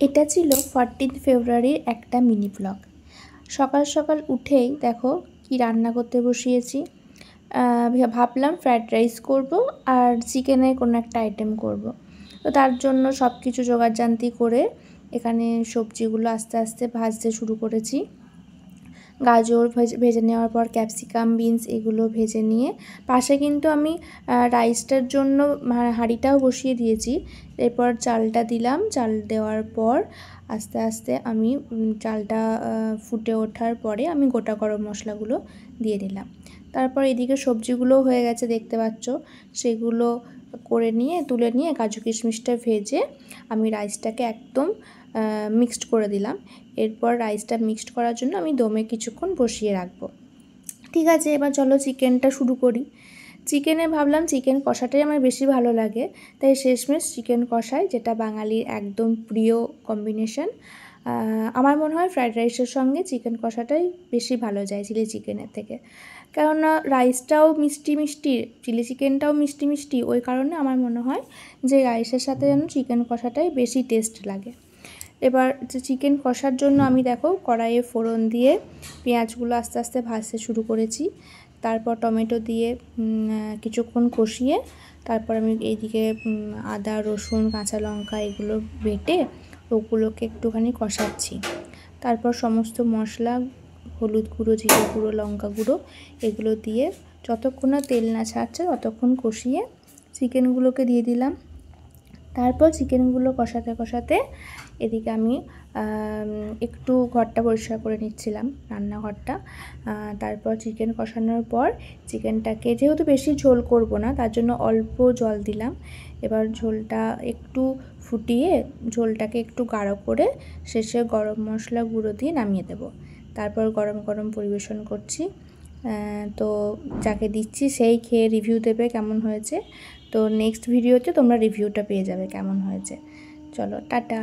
এটা ছিল 14 ফেব্রুয়ারির একটা মিনি ব্লগ। সকাল সকাল উঠেই দেখো কি রান্না করতে বসিয়েছি। ভাবলাম ফ্রায়েড রাইস করব আর চিকেনের কোনো একটা আইটেম করব। তো তার জন্য সব কিছু জোগাড়জান্তি করে এখানে সবজিগুলো আস্তে আস্তে ভাজতে শুরু করেছি। গাজর ভেজে নেওয়ার পর ক্যাপসিকাম, বিনস এগুলো ভেজে নিয়ে পাশে কিন্তু আমি রাইসটার জন্য হাঁড়িটাও বসিয়ে দিয়েছি। এরপর চালটা দিলাম। চাল দেওয়ার পর আস্তে আস্তে আমি চালটা ফুটে ওঠার পরে আমি গোটা গরম মশলাগুলো দিয়ে দিলাম। তারপর এদিকে সবজিগুলোও হয়ে গেছে দেখতে পাচ্ছ। সেগুলো করে নিয়ে তুলে নিয়ে কাজু কিশমিশটা ভেজে আমি রাইসটাকে একদম মিক্সড করে দিলাম। এরপর রাইসটা মিক্সড করার জন্য আমি দমে কিছুক্ষণ বসিয়ে রাখবো। ঠিক আছে, এবার চলো চিকেনটা শুরু করি। চিকেনে ভাবলাম চিকেন কষাটাই আমার বেশি ভালো লাগে, তাই শেষমেশ চিকেন কষাই, যেটা বাঙালির একদম প্রিয় কম্বিনেশন। আমার মনে হয় ফ্রায়েড রাইসের সঙ্গে চিকেন কষাটাই বেশি ভালো যায় চিলি চিকেনের থেকে, কেননা রাইসটাও মিষ্টি মিষ্টি, চিলি চিকেনটাও মিষ্টি মিষ্টি, ওই কারণে আমার মনে হয় যে রাইসের সাথে যেন চিকেন কষাটাই বেশি টেস্ট লাগে। এবার চিকেন কষার জন্য আমি দেখো কড়াইয়ে ফোড়ন দিয়ে পেঁয়াজগুলো আস্তে আস্তে ভাজতে শুরু করেছি। তারপর টমেটো দিয়ে কিছুক্ষণ কষিয়ে তারপর আমি এইদিকে আদা, রসুন, কাঁচা লঙ্কা এগুলো বেটে ওগুলোকে একটুখানি কষাচ্ছি। তারপর সমস্ত মশলা, হলুদ গুঁড়ো, জিরে গুঁড়ো, লঙ্কা গুঁড়ো এগুলো দিয়ে যতক্ষণ না তেল না ছাড়ছে ততক্ষণ কষিয়ে চিকেনগুলোকে দিয়ে দিলাম। তারপর চিকেনগুলো কষাতে কষাতে এদিকে আমি একটু ঘরটা পরিষ্কার করে নিচ্ছিলাম, রান্নাঘরটা। তারপর চিকেন কষানোর পর চিকেনটাকে, যেহেতু বেশি ঝোল করব না তার জন্য অল্প জল দিলাম। এবার ঝোলটা একটু ফুটিয়ে ঝোলটাকে একটু গাঢ় করে শেষে গরম মশলা গুঁড়ো দিয়ে নামিয়ে দেব। তারপর গরম গরম পরিবেশন করছি। তো যাকে দিচ্ছি সেই খেয়ে রিভিউ দেবে কেমন হয়েছে। তো নেক্সট ভিডিওতে তোমরা রিভিউটা পেয়ে যাবে কেমন হয়েছে। চলো টাটা।